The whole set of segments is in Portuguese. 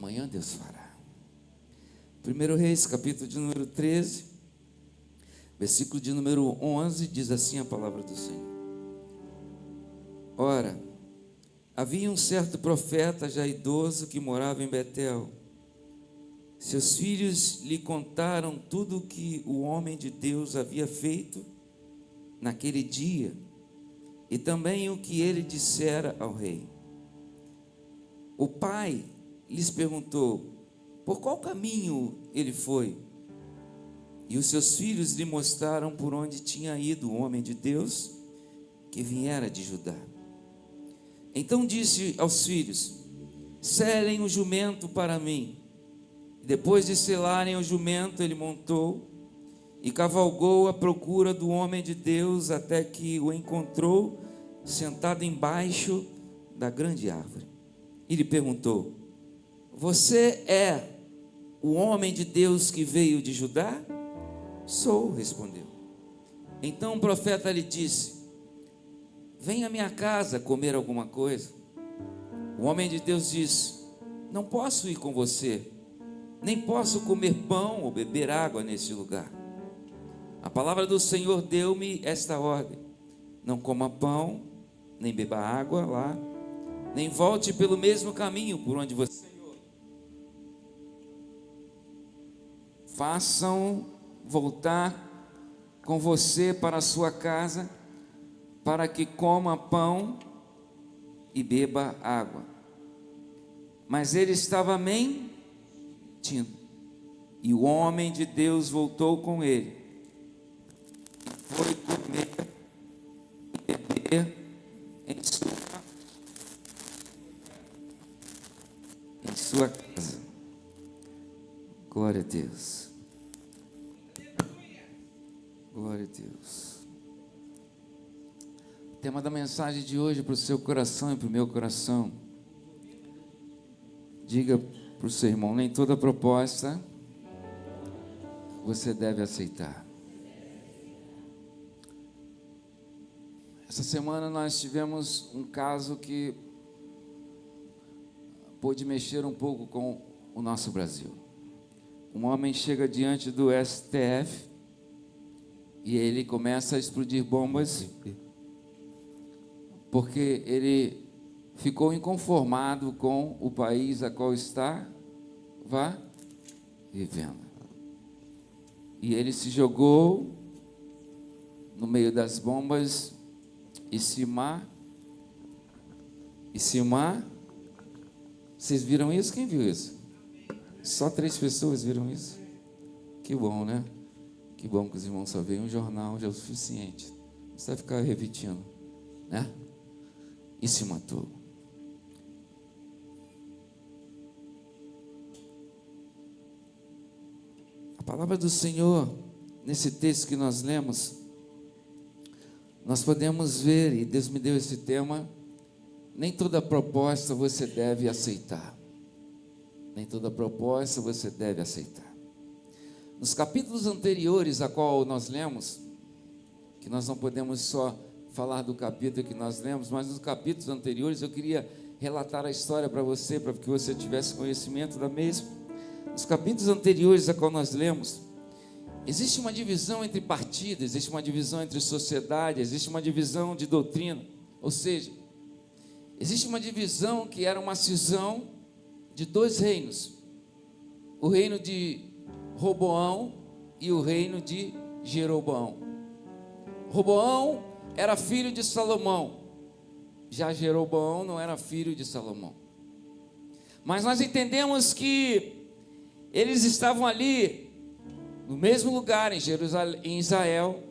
amanhã Deus fará. 1 Reis, capítulo de número 13, versículo de número 11, diz assim a palavra do Senhor. Ora, havia um certo profeta já idoso que morava em Betel. Seus filhos lhe contaram tudo o que o homem de Deus havia feito naquele dia e também o que ele dissera ao rei. O pai lhes perguntou: por qual caminho ele foi? E os seus filhos lhe mostraram por onde tinha ido o homem de Deus que viera de Judá. Então disse aos filhos: selem o jumento para mim. Depois de selarem o jumento, ele montou e cavalgou à procura do homem de Deus até que o encontrou sentado embaixo da grande árvore. E lhe perguntou: você é o homem de Deus que veio de Judá? Sou, respondeu. Então o profeta lhe disse: venha à minha casa comer alguma coisa. O homem de Deus disse: não posso ir com você, nem posso comer pão ou beber água neste lugar. A palavra do Senhor deu-me esta ordem: não coma pão, nem beba água lá, nem volte pelo mesmo caminho por onde você... Façam voltar com você para a sua casa, para que coma pão e beba água. Mas ele estava mentindo. E o homem de Deus voltou com ele. Foi comer e beber em sua casa. Glória a Deus. Glória a Deus. O tema da mensagem de hoje para o seu coração e para o meu coração. Diga para o seu irmão: nem toda proposta você deve aceitar. Essa semana nós tivemos um caso que pôde mexer um pouco com o nosso Brasil. Um homem chega diante do STF e ele começa a explodir bombas porque ele ficou inconformado com o país a qual está vivendo. E ele se jogou no meio das bombas e Vocês viram isso? Quem viu isso? Só 3 pessoas viram isso? Que bom, né? Que bom que os irmãos só veem um jornal, já é o suficiente. Não precisa ficar repetindo, né? E se matou. A palavra do Senhor, nesse texto que nós lemos, nós podemos ver, e Deus me deu esse tema: nem toda proposta você deve aceitar. Nem toda proposta você deve aceitar. Nos capítulos anteriores a qual nós lemos, que nós não podemos só falar do capítulo que nós lemos, mas nos capítulos anteriores eu queria relatar a história para você, para que você tivesse conhecimento da mesma. Nos capítulos anteriores a qual nós lemos, existe uma divisão entre partidos, existe uma divisão entre sociedade, existe uma divisão de doutrina, ou seja, existe uma divisão que era uma cisão de 2 reinos, o reino de Roboão e o reino de Jeroboão. Roboão era filho de Salomão, já Jeroboão não era filho de Salomão. Mas nós entendemos que eles estavam ali no mesmo lugar em Jerusalém, em Israel,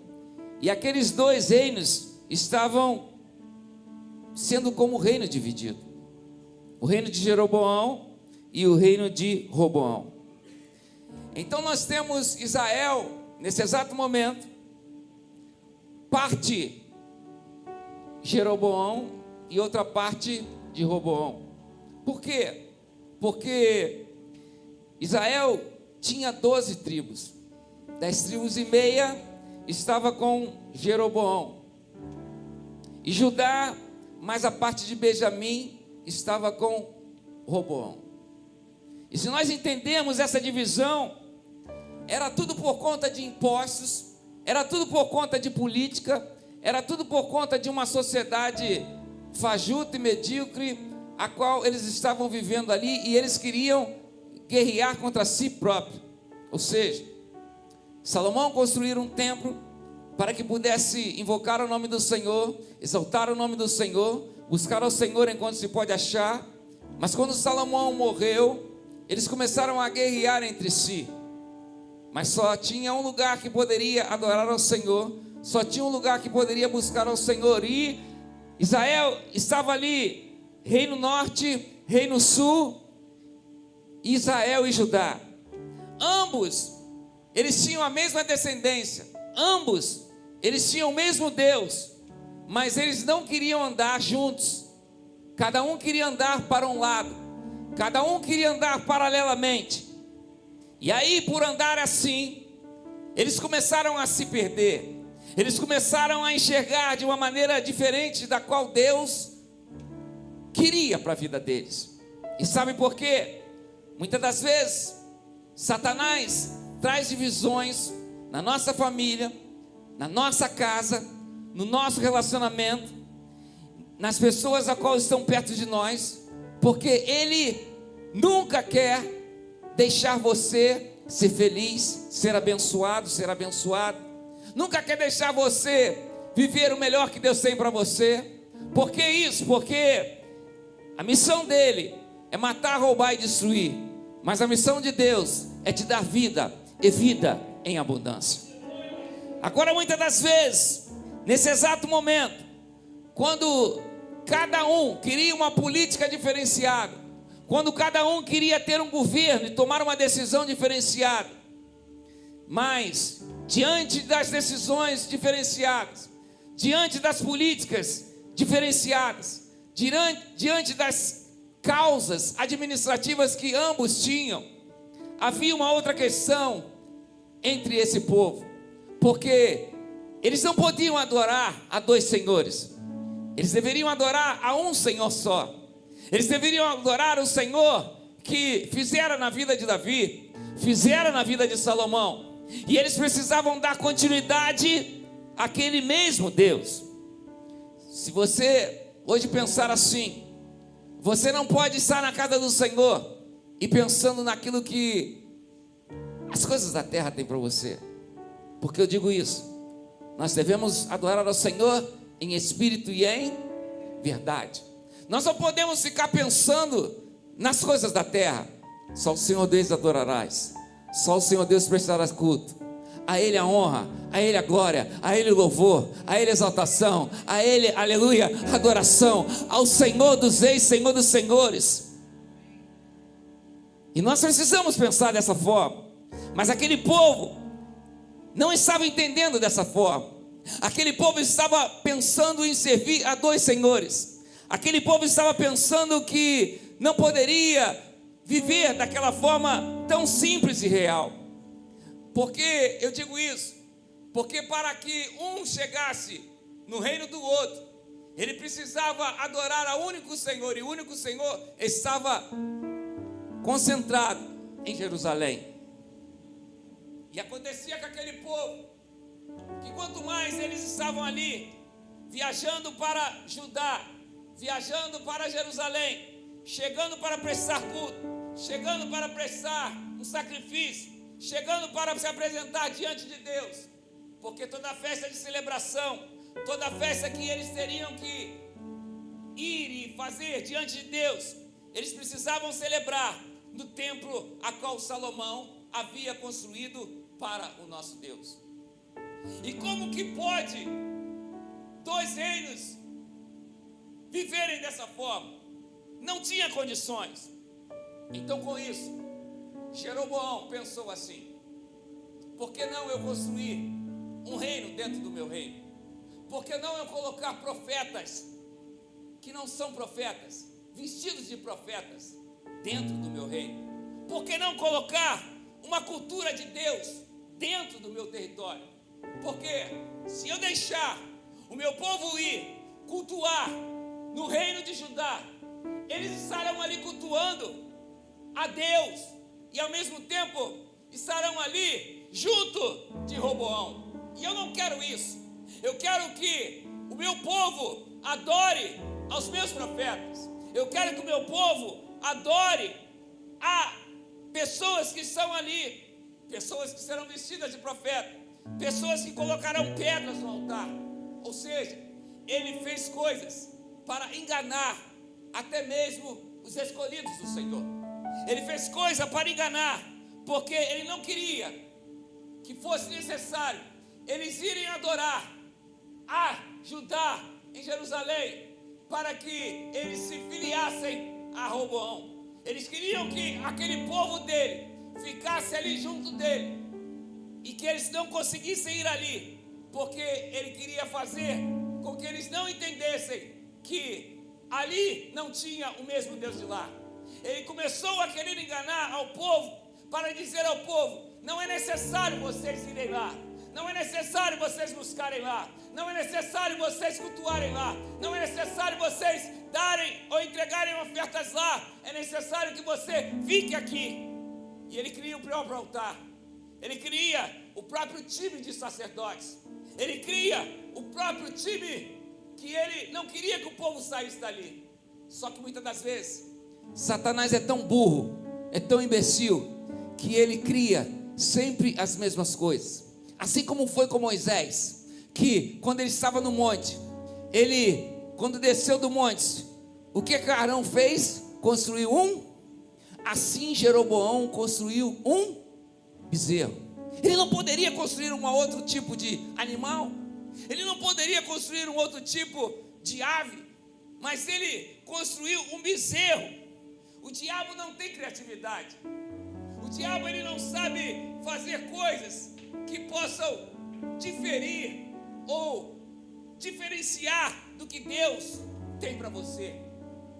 e aqueles 2 reinos estavam sendo como reino dividido: o reino de Jeroboão e o reino de Roboão. Então nós temos Israel, nesse exato momento, parte Jeroboão e outra parte de Roboão. Por quê? Porque Israel tinha 12 tribos, 10 tribos e meia estava com Jeroboão, e Judá, mais a parte de Benjamim, estava com Roboão. E se nós entendemos essa divisão, era tudo por conta de impostos, era tudo por conta de política, era tudo por conta de uma sociedade fajuta e medíocre, a qual eles estavam vivendo ali, e eles queriam guerrear contra si próprio. Ou seja, Salomão construiu um templo para que pudesse invocar o nome do Senhor, exaltar o nome do Senhor, buscar ao Senhor enquanto se pode achar. Mas quando Salomão morreu, eles começaram a guerrear entre si. Mas só tinha um lugar que poderia adorar ao Senhor, só tinha um lugar que poderia buscar ao Senhor, e Israel estava ali, reino norte, reino sul, Israel e Judá. Ambos, eles tinham a mesma descendência, ambos, eles tinham o mesmo Deus, mas eles não queriam andar juntos. Cada um queria andar para um lado, cada um queria andar paralelamente. E aí, por andar assim, eles começaram a se perder. Eles começaram a enxergar de uma maneira diferente da qual Deus queria para a vida deles. E sabe por quê? Muitas das vezes, Satanás traz divisões na nossa família, na nossa casa, no nosso relacionamento, nas pessoas a qual estão perto de nós, porque ele nunca quer deixar você ser feliz, ser abençoado, nunca quer deixar você viver o melhor que Deus tem para você. Por que isso? Porque a missão dele é matar, roubar e destruir, mas a missão de Deus é te dar vida e vida em abundância. Agora, muitas das vezes, nesse exato momento, quando cada um queria uma política diferenciada, quando cada um queria ter um governo e tomar uma decisão diferenciada, mas diante das decisões diferenciadas, diante das políticas diferenciadas, diante das causas administrativas que ambos tinham, havia uma outra questão entre esse povo, porque eles não podiam adorar a dois senhores, eles deveriam adorar a um Senhor só. Eles deveriam adorar o Senhor que fizera na vida de Davi, fizera na vida de Salomão, e eles precisavam dar continuidade àquele mesmo Deus. Se você hoje pensar assim, você não pode estar na casa do Senhor e pensando naquilo que as coisas da terra têm para você. Porque eu digo isso, nós devemos adorar ao Senhor em espírito e em verdade. Nós não podemos ficar pensando nas coisas da terra. Só o Senhor Deus adorarás, só o Senhor Deus prestarás culto. A Ele a honra, a Ele a glória, a Ele o louvor, a Ele a exaltação, a Ele, aleluia, adoração, ao Senhor dos reis, Senhor dos senhores. E nós precisamos pensar dessa forma. Mas aquele povo não estava entendendo dessa forma. Aquele povo estava pensando em servir a dois senhores. Aquele povo estava pensando que não poderia viver daquela forma tão simples e real. Por que eu digo isso? Porque para que um chegasse no reino do outro, ele precisava adorar ao único Senhor, e o único Senhor estava concentrado em Jerusalém. E acontecia com aquele povo, que quanto mais eles estavam ali, viajando para Judá, viajando para Jerusalém, chegando para prestar culto, chegando para prestar um sacrifício, chegando para se apresentar diante de Deus, porque toda festa de celebração, toda festa que eles teriam que ir e fazer diante de Deus, eles precisavam celebrar no templo a qual Salomão havia construído para o nosso Deus. E como que pode dois reinos viverem dessa forma? Não tinha condições. Então, com isso, Jeroboão pensou assim: por que não eu construir um reino dentro do meu reino? Por que não eu colocar profetas que não são profetas, vestidos de profetas, dentro do meu reino? Por que não colocar uma cultura de Deus dentro do meu território? Porque se eu deixar o meu povo ir cultuar no reino de Judá, eles estarão ali cultuando a a Deus, e ao mesmo tempo estarão ali junto de Roboão. E eu não quero isso. Eu quero que o meu povo adore aos meus profetas. Eu quero que o meu povo adore a pessoas que estão ali, pessoas que serão vestidas de profeta, pessoas que colocarão pedras no altar. Ou seja, ele fez coisas para enganar até mesmo os escolhidos do Senhor. Ele fez coisa para enganar, porque ele não queria que fosse necessário eles irem adorar a Judá em Jerusalém, para que eles se filiassem a Roboão. Eles queriam que aquele povo dele ficasse ali junto dele, e que eles não conseguissem ir ali, porque ele queria fazer com que eles não entendessem que ali não tinha o mesmo Deus de lá. Ele começou a querer enganar ao povo, para dizer ao povo: não é necessário vocês irem lá, não é necessário vocês buscarem lá, não é necessário vocês cultuarem lá, não é necessário vocês darem ou entregarem ofertas lá, é necessário que você fique aqui. E ele cria o próprio altar, ele cria o próprio time de sacerdotes, ele cria o próprio time, que ele não queria que o povo saísse dali. Só que muitas das vezes Satanás é tão burro, é tão imbecil, que ele cria sempre as mesmas coisas. Assim como foi com Moisés, que quando ele estava no monte, quando desceu do monte, o que Arão fez? Construiu assim Jeroboão construiu um bezerro. Ele não poderia construir um outro tipo de animal, ele não poderia construir um outro tipo de ave, mas ele construiu um bezerro. O diabo não tem criatividade. O diabo, ele não sabe fazer coisas que possam diferir ou diferenciar do que Deus tem para você.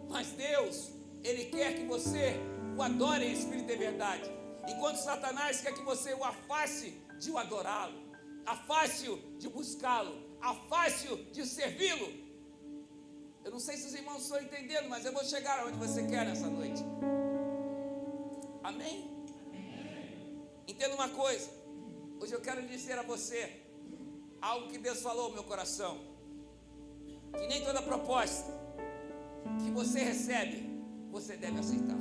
Mas Deus, ele quer que você o adore em espírito e verdade, enquanto Satanás quer que você o afaste de o adorá-lo, afaste-o de buscá-lo, afaste-o de servi-lo. Eu não sei se os irmãos estão entendendo, mas eu vou chegar onde você quer nessa noite. Amém? Entenda uma coisa. Hoje eu quero dizer a você algo que Deus falou no meu coração: que nem toda proposta que você recebe, você deve aceitar.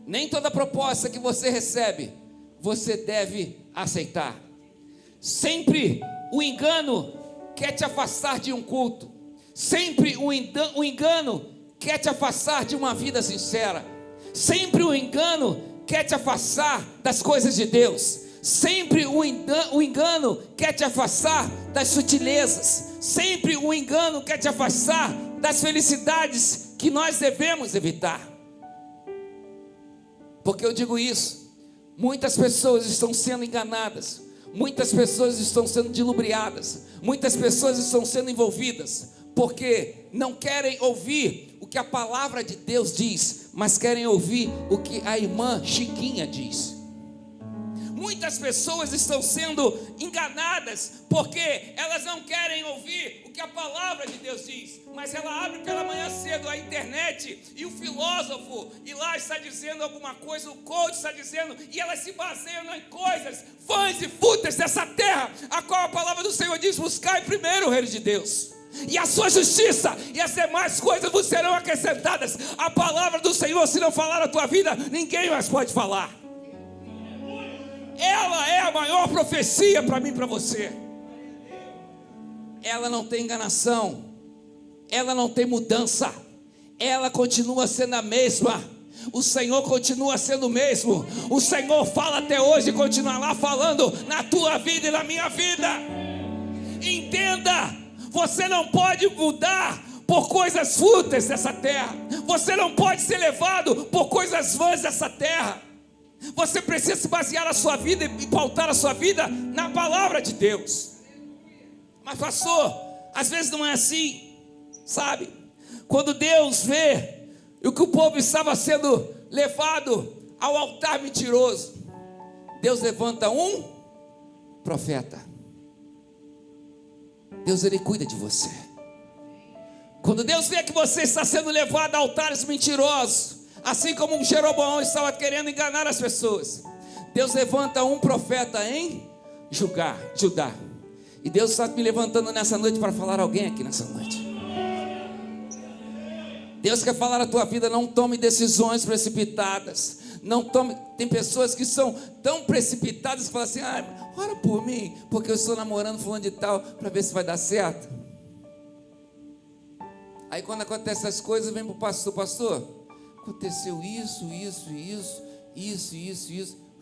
Nem toda proposta que você recebe, você deve aceitar. Sempre o engano quer te afastar de um culto. Sempre o engano quer te afastar de uma vida sincera. Sempre o engano quer te afastar das coisas de Deus. Sempre o engano quer te afastar das sutilezas. Sempre o engano quer te afastar das felicidades que nós devemos evitar. Porque eu digo isso, muitas pessoas estão sendo enganadas, muitas pessoas estão sendo dilubriadas, muitas pessoas estão sendo envolvidas, porque não querem ouvir o que a palavra de Deus diz, mas querem ouvir o que a irmã Chiquinha diz. Muitas pessoas estão sendo enganadas, porque elas não querem ouvir o que a palavra de Deus diz, mas ela abre pela manhã cedo a internet, e o filósofo, e lá está dizendo alguma coisa, o coach está dizendo, e elas se baseiam em coisas vãs e fúteis dessa terra, a qual a palavra do Senhor diz: buscai primeiro o reino de Deus, e a sua justiça, e as demais coisas vos serão acrescentadas. A palavra do Senhor, se não falar na tua vida, ninguém mais pode falar. Ela é a maior profecia para mim e para você. Ela não tem enganação, ela não tem mudança, ela continua sendo a mesma. O Senhor continua sendo o mesmo. O Senhor fala até hoje e continua lá falando na tua vida e na minha vida. Entenda, você não pode mudar por coisas fúteis dessa terra. Você não pode ser levado por coisas vãs dessa terra. Você precisa se basear na sua vida e pautar a sua vida na palavra de Deus. Mas pastor, às vezes não é assim, sabe? Quando Deus vê o que o povo estava sendo levado ao altar mentiroso, Deus levanta um profeta. Deus, ele cuida de você. Quando Deus vê que você está sendo levado a altares mentirosos, Assim como Jeroboão estava querendo enganar as pessoas, Deus levanta um profeta em Judá. E Deus está me levantando nessa noite para falar a alguém aqui nessa noite. Deus quer falar a tua vida. Não tome decisões precipitadas. Não tome. Tem pessoas que são tão precipitadas que falam assim: ora por mim, porque eu estou namorando fulano de tal, para ver se vai dar certo. Aí quando acontece essas coisas, vem para o pastor: aconteceu isso.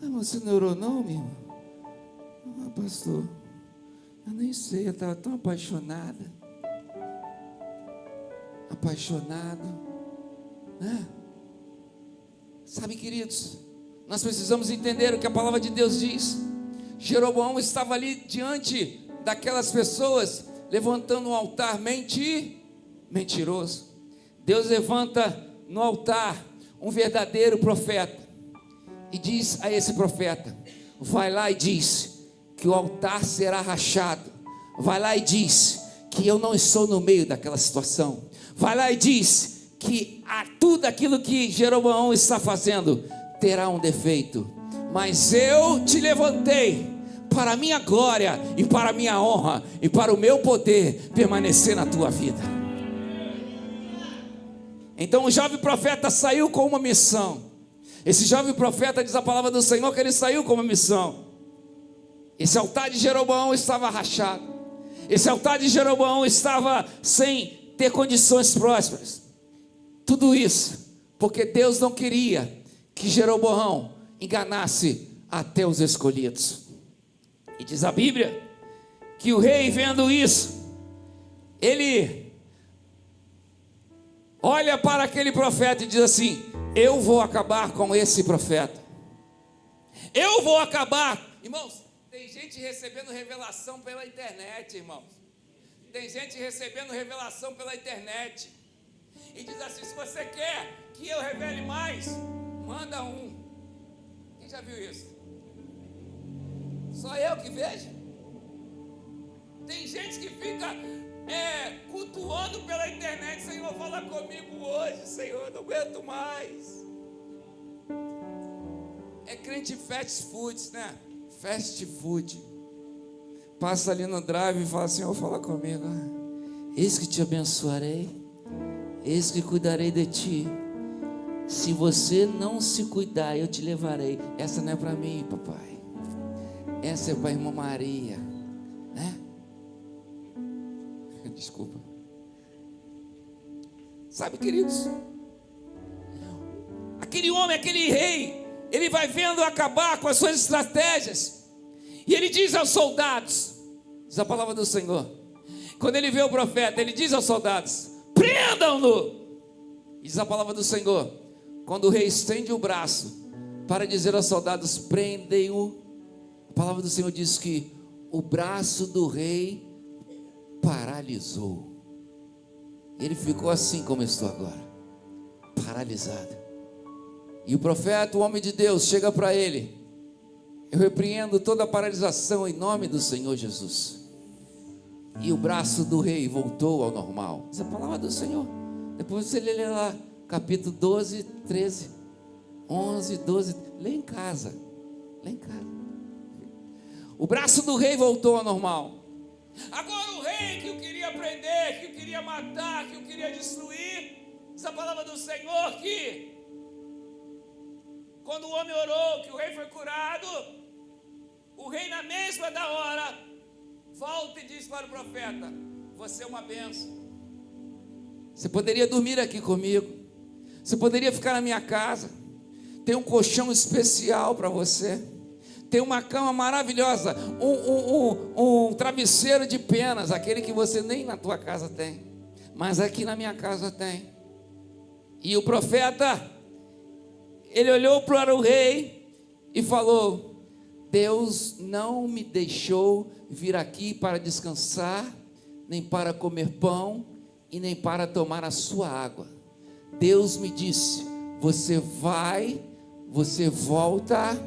Mas você não orou não, minha irmã? Pastor, eu nem sei, eu estava tão apaixonado, né? Sabe, queridos, nós precisamos entender o que a palavra de Deus diz. Jeroboão estava ali diante daquelas pessoas, levantando um altar mentiroso. Deus levanta no altar um verdadeiro profeta, e diz a esse profeta: vai lá e diz que o altar será rachado. Vai lá e diz que eu não estou no meio daquela situação. Vai lá e diz que tudo aquilo que Jeroboão está fazendo terá um defeito, mas eu te levantei para a minha glória e para a minha honra e para o meu poder permanecer na tua vida. Então o jovem profeta saiu com uma missão. Esse jovem profeta, diz a palavra do Senhor, que ele saiu com uma missão. Esse altar de Jeroboão estava rachado. Esse altar de Jeroboão estava sem ter condições prósperas. Tudo isso porque Deus não queria que Jeroboão enganasse até os escolhidos. E diz a Bíblia que o rei, vendo isso, ele olha para aquele profeta e diz assim: eu vou acabar com esse profeta. Eu vou acabar. Irmãos, tem gente recebendo revelação pela internet, irmãos. Tem gente recebendo revelação pela internet. E diz assim: se você quer que eu revele mais, manda um. Quem já viu isso? Só eu que vejo? Tem gente que fica cultuando pela internet: Senhor, fala comigo hoje, Senhor, eu não aguento mais. É crente fast foods, né? Fast food. Passa ali no drive e fala: Senhor, fala comigo. Eis que te abençoarei, eis que cuidarei de ti. Se você não se cuidar, eu te levarei. Essa não é para mim, papai. Essa é para a irmã Maria, né? Desculpa. Sabe, queridos, aquele homem, aquele rei, ele vai vendo acabar com as suas estratégias, e ele diz aos soldados, diz a palavra do Senhor, quando ele vê o profeta, ele diz aos soldados: prendam-no. Diz a palavra do Senhor, quando o rei estende o braço para dizer aos soldados: prendem-o, a palavra do Senhor diz que o braço do rei paralisou. Ele ficou assim como estou agora, paralisado. E o profeta, o homem de Deus, chega para ele: eu repreendo toda a paralisação em nome do Senhor Jesus. E o braço do rei voltou ao normal. Essa é a palavra do Senhor. Depois você lê lá, capítulo 12, 13, 11, 12. Lê em casa. Lê em casa. O braço do rei voltou ao normal. Agora o rei que o queria prender, que o queria matar, que o queria destruir, essa palavra do Senhor que quando o homem orou, que o rei foi curado, o rei na mesma da hora volta e diz para o profeta: você é uma bênção. Você poderia dormir aqui comigo, você poderia ficar na minha casa, tem um colchão especial para você, tem uma cama maravilhosa, um travesseiro de penas, aquele que você nem na tua casa tem, mas aqui na minha casa tem. E o profeta, ele olhou para o rei e falou: Deus não me deixou vir aqui para descansar, nem para comer pão, e nem para tomar a sua água. Deus me disse: você vai, você volta,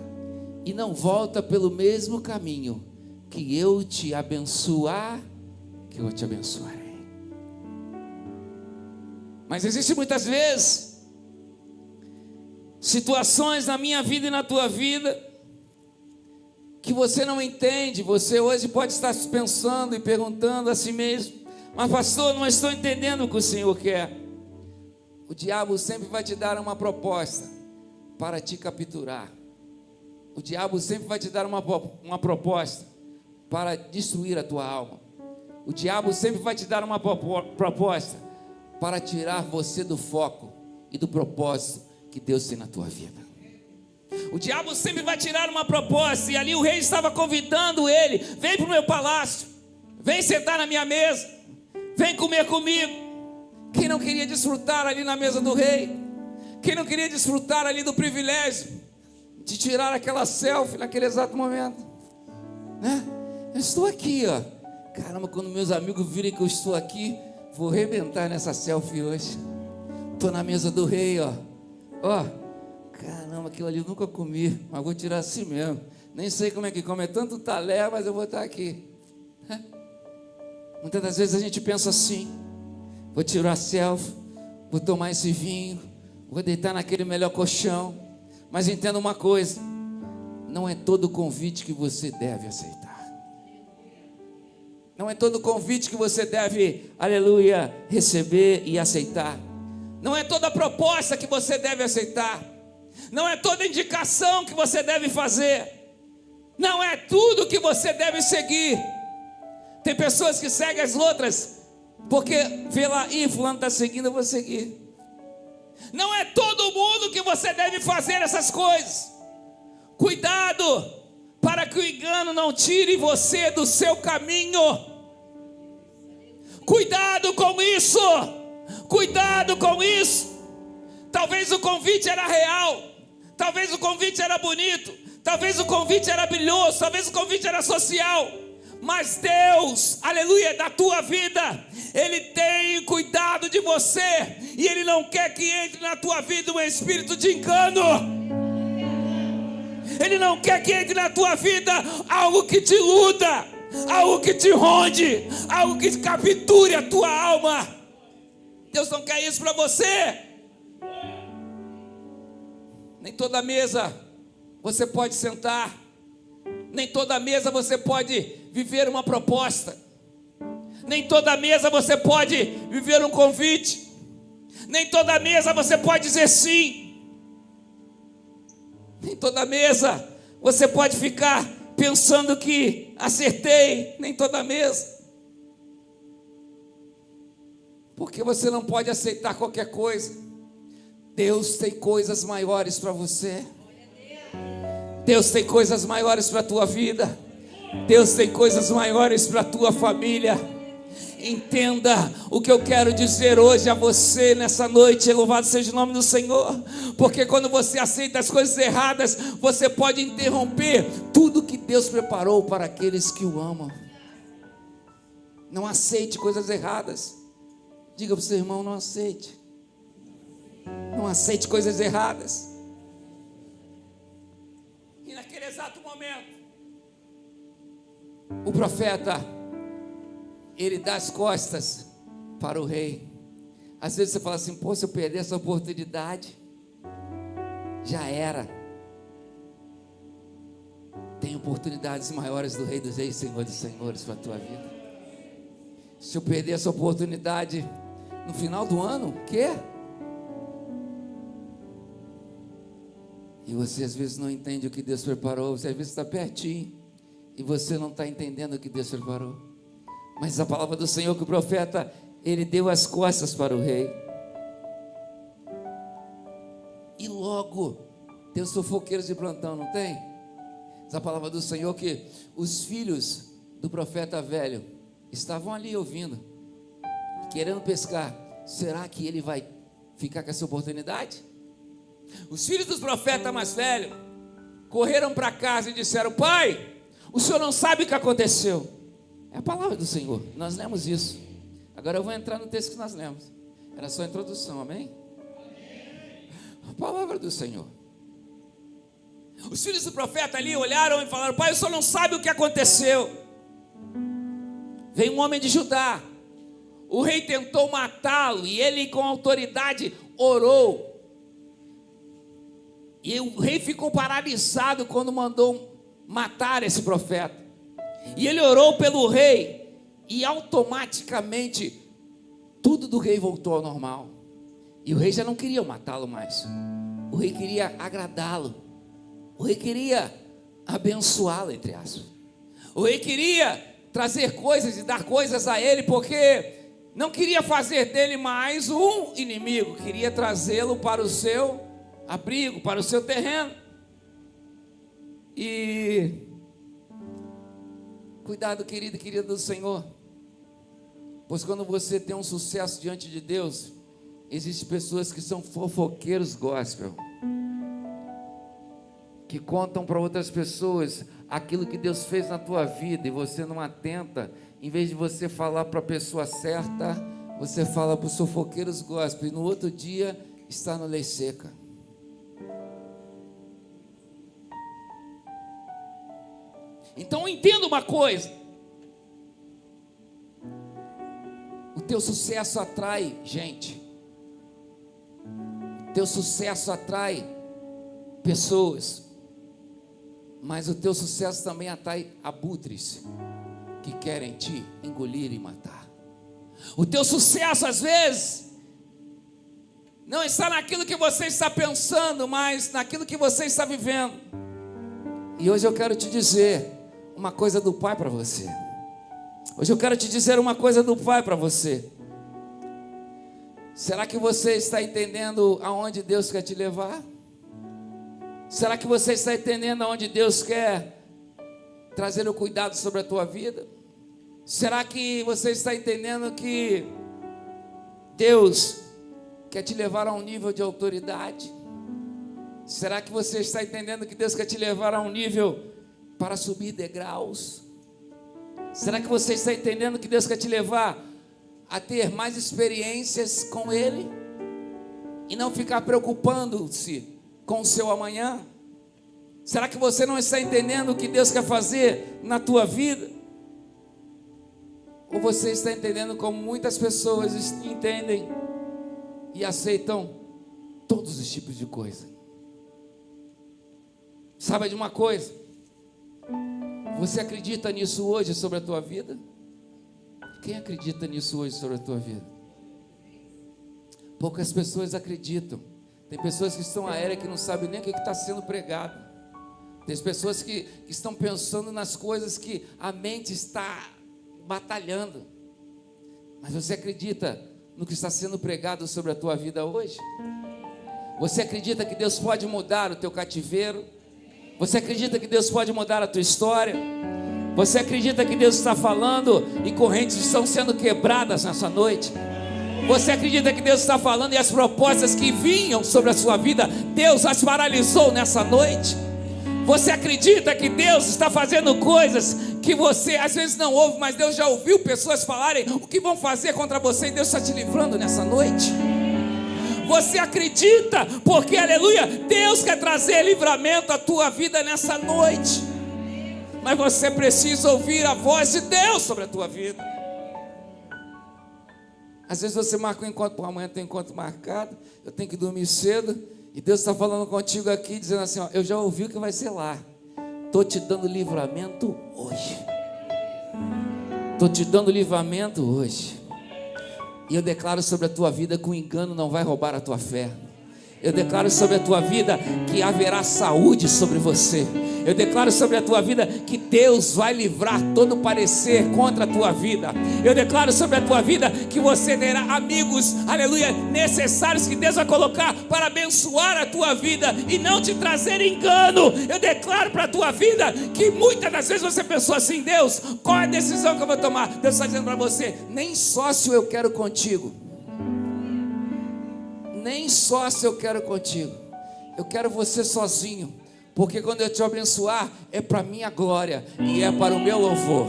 e não volta pelo mesmo caminho, que eu te abençoar, que eu te abençoarei. Mas existe muitas vezes situações na minha vida e na tua vida que você não entende. Você hoje pode estar pensando e perguntando a si mesmo: mas pastor, não estou entendendo o que o Senhor quer. O diabo sempre vai te dar uma proposta para te capturar. O diabo sempre vai te dar uma proposta para destruir a tua alma. O diabo sempre vai te dar uma proposta para tirar você do foco e do propósito que Deus tem na tua vida. O diabo sempre vai tirar uma proposta, e ali o rei estava convidando ele: vem para o meu palácio, vem sentar na minha mesa, vem comer comigo. Quem não queria desfrutar ali na mesa do rei? Quem não queria desfrutar ali do privilégio de tirar aquela selfie naquele exato momento, né? Eu estou aqui, ó. Caramba, quando meus amigos virem que eu estou aqui, vou arrebentar nessa selfie hoje. Estou na mesa do rei, ó. Ó, caramba, aquilo ali eu nunca comi, mas vou tirar assim mesmo. Nem sei como é que come, é tanto talher, mas eu vou estar aqui. Muitas das vezes a gente pensa assim: vou tirar selfie, vou tomar esse vinho, vou deitar naquele melhor colchão. Mas entenda uma coisa: não é todo convite que você deve aceitar. Não é todo convite que você deve, aleluia, receber e aceitar. Não é toda proposta que você deve aceitar. Não é toda indicação que você deve fazer. Não é tudo que você deve seguir. Tem pessoas que seguem as outras porque vê lá: ih, fulano está seguindo, eu vou seguir. Não é todo mundo que você deve fazer essas coisas. Cuidado para que o engano não tire você do seu caminho. Cuidado com isso. Cuidado com isso. Talvez o convite era real, talvez o convite era bonito, talvez o convite era brilhoso, talvez o convite era social, mas Deus, aleluia, da tua vida, Ele tem cuidado de você, e Ele não quer que entre na tua vida um espírito de engano. Ele não quer que entre na tua vida algo que te iluda, algo que te ronde, algo que capture a tua alma. Deus não quer isso para você. Nem toda mesa você pode sentar, nem toda mesa você pode viver uma proposta, nem toda mesa você pode viver um convite, nem toda mesa você pode dizer sim, nem toda mesa você pode ficar pensando que acertei, nem toda mesa, porque você não pode aceitar qualquer coisa. Deus tem coisas maiores para você. Deus tem coisas maiores para a tua vida. Deus tem coisas maiores para a tua família. Entenda o que eu quero dizer hoje a você nessa noite. Louvado seja o nome do Senhor. Porque quando você aceita as coisas erradas, você pode interromper tudo que Deus preparou para aqueles que o amam. Não aceite coisas erradas. Diga para o seu irmão: não aceite. Não aceite coisas erradas. E naquele exato momento, o profeta, ele dá as costas para o rei. Às vezes você fala assim: pô, se eu perder essa oportunidade, já era. Tem oportunidades maiores do Rei dos Reis, Senhor dos Senhores para a tua vida. Se eu perder essa oportunidade no final do ano, o quê? E você às vezes não entende o que Deus preparou. Você às vezes está pertinho e você não está entendendo o que Deus preparou. Mas a palavra do Senhor, que o profeta, ele deu as costas para o rei. E logo, tem os fofoqueiros de plantão, não tem? Essa palavra do Senhor, que os filhos do profeta velho estavam ali ouvindo, querendo pescar. Será que ele vai ficar com essa oportunidade? Os filhos dos profetas mais velhos correram para casa e disseram: pai, o senhor não sabe o que aconteceu. É a palavra do Senhor, nós lemos isso. Agora eu vou entrar no texto que nós lemos. Era só a introdução, amém? A palavra do Senhor. Os filhos do profeta ali olharam e falaram: pai, o senhor não sabe o que aconteceu. Veio um homem de Judá, o rei tentou matá-lo, e ele com autoridade orou. E o rei ficou paralisado quando mandou matar esse profeta. E ele orou pelo rei, e automaticamente tudo do rei voltou ao normal. E o rei já não queria matá-lo mais. O rei queria agradá-lo. O rei queria abençoá-lo, entre aspas. O rei queria trazer coisas e dar coisas a ele, porque não queria fazer dele mais um inimigo, queria trazê-lo para o seu abrigo, para o seu terreno. E cuidado, querido e querida do Senhor, pois quando você tem um sucesso diante de Deus, existem pessoas que são fofoqueiros gospel, que contam para outras pessoas aquilo que Deus fez na tua vida, e você não atenta. Em vez de você falar para a pessoa certa, você fala para os fofoqueiros gospel, e no outro dia está no lei seca. Então entenda uma coisa: o teu sucesso atrai gente, o teu sucesso atrai pessoas, mas o teu sucesso também atrai abutres que querem te engolir e matar. O teu sucesso às vezes não está naquilo que você está pensando, mas naquilo que você está vivendo. E hoje eu quero te dizer uma coisa do Pai para você. Hoje eu quero te dizer uma coisa do Pai para você. Será que você está entendendo aonde Deus quer te levar? Será que você está entendendo aonde Deus quer trazer o cuidado sobre a tua vida? Será que você está entendendo que Deus quer te levar a um nível de autoridade? Será que você está entendendo que Deus quer te levar a um nível para subir degraus? Será que você está entendendo que Deus quer te levar a ter mais experiências com Ele e não ficar preocupando-se com o seu amanhã? Será que você não está entendendo o que Deus quer fazer na tua vida? Ou você está entendendo como muitas pessoas entendem e aceitam todos os tipos de coisa? Sabe de uma coisa? Você acredita nisso hoje sobre a tua vida? Quem acredita nisso hoje sobre a tua vida? Poucas pessoas acreditam. Tem pessoas que estão aéreas que não sabem nem o que está sendo pregado. Tem pessoas que estão pensando nas coisas que a mente está batalhando. Mas você acredita no que está sendo pregado sobre a tua vida hoje? Você acredita que Deus pode mudar o teu cativeiro? Você acredita que Deus pode mudar a tua história? Você acredita que Deus está falando e correntes estão sendo quebradas nessa noite? Você acredita que Deus está falando e as propostas que vinham sobre a sua vida, Deus as paralisou nessa noite? Você acredita que Deus está fazendo coisas que você às vezes não ouve, mas Deus já ouviu pessoas falarem o que vão fazer contra você, e Deus está te livrando nessa noite? Você acredita, porque, aleluia, Deus quer trazer livramento à tua vida nessa noite. Mas você precisa ouvir a voz de Deus sobre a tua vida. Às vezes você marca um encontro, por amanhã tem um encontro marcado, eu tenho que dormir cedo, e Deus está falando contigo aqui, dizendo assim, ó, eu já ouvi o que vai ser lá. Estou te dando livramento hoje. Estou te dando livramento hoje. E eu declaro sobre a tua vida que o engano não vai roubar a tua fé. Eu declaro sobre a tua vida que haverá saúde sobre você. Eu declaro sobre a tua vida que Deus vai livrar todo parecer contra a tua vida. Eu declaro sobre a tua vida que você terá amigos, aleluia, necessários, que Deus vai colocar para abençoar a tua vida e não te trazer engano. Eu declaro para a tua vida que muitas das vezes você pensou assim, Deus, qual é a decisão que eu vou tomar? Deus está dizendo para você, nem sócio eu quero contigo. Nem sócio eu quero contigo. Eu quero você sozinho. Porque quando eu te abençoar, é para a minha glória e é para o meu louvor.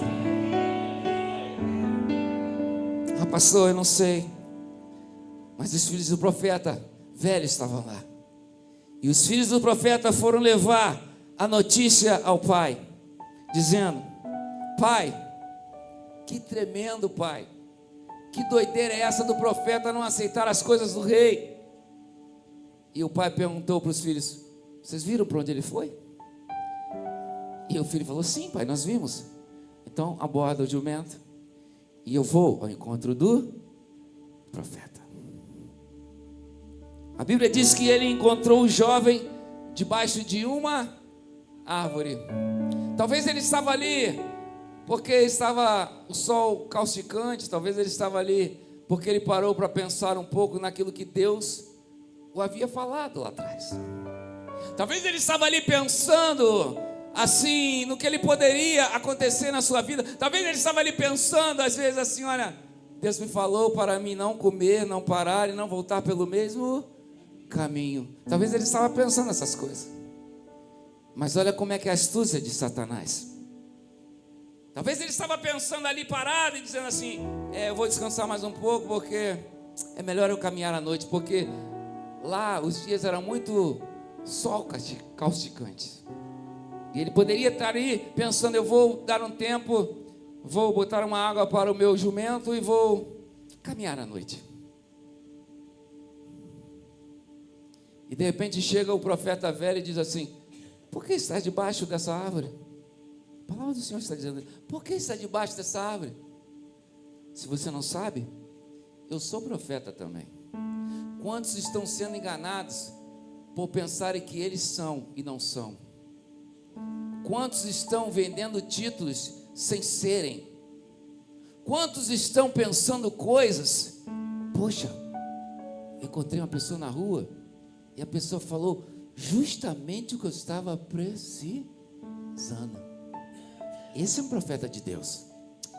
Ah, pastor, eu não sei. Mas os filhos do profeta velho estavam lá. E os filhos do profeta foram levar a notícia ao pai, dizendo, pai, que tremendo, pai. Que doideira é essa do profeta não aceitar as coisas do rei? E o pai perguntou para os filhos, Vocês viram para onde ele foi? E o filho falou: sim, pai, nós vimos. Então aborda o jumento e eu vou ao encontro do profeta. A Bíblia diz que ele encontrou o jovem debaixo de uma árvore. Talvez ele estava ali porque estava o sol causticante, talvez ele estava ali porque ele parou para pensar um pouco naquilo que Deus o havia falado lá atrás. Talvez ele estava ali pensando assim no que ele poderia acontecer na sua vida. Talvez ele estava ali pensando às vezes assim: olha, Deus me falou para mim não comer, não parar e não voltar pelo mesmo caminho. Talvez ele estava pensando essas coisas. Mas olha como é que é a astúcia de Satanás. Talvez ele estava pensando ali parado e dizendo assim: eu vou descansar mais um pouco, porque é melhor eu caminhar à noite, porque lá os dias eram muito sol causticante. E ele poderia estar ali pensando: eu vou dar um tempo, vou botar uma água para o meu jumento e vou caminhar à noite. E de repente chega o profeta velho e diz assim: por que estás debaixo dessa árvore? A palavra do Senhor está dizendo: por que está debaixo dessa árvore? Se você não sabe, eu sou profeta também. Quantos estão sendo enganados por pensarem que eles são e não são? Quantos estão vendendo títulos sem serem? Quantos estão pensando coisas? Poxa, encontrei uma pessoa na rua e a pessoa falou justamente o que eu estava precisando. Esse é um profeta de Deus.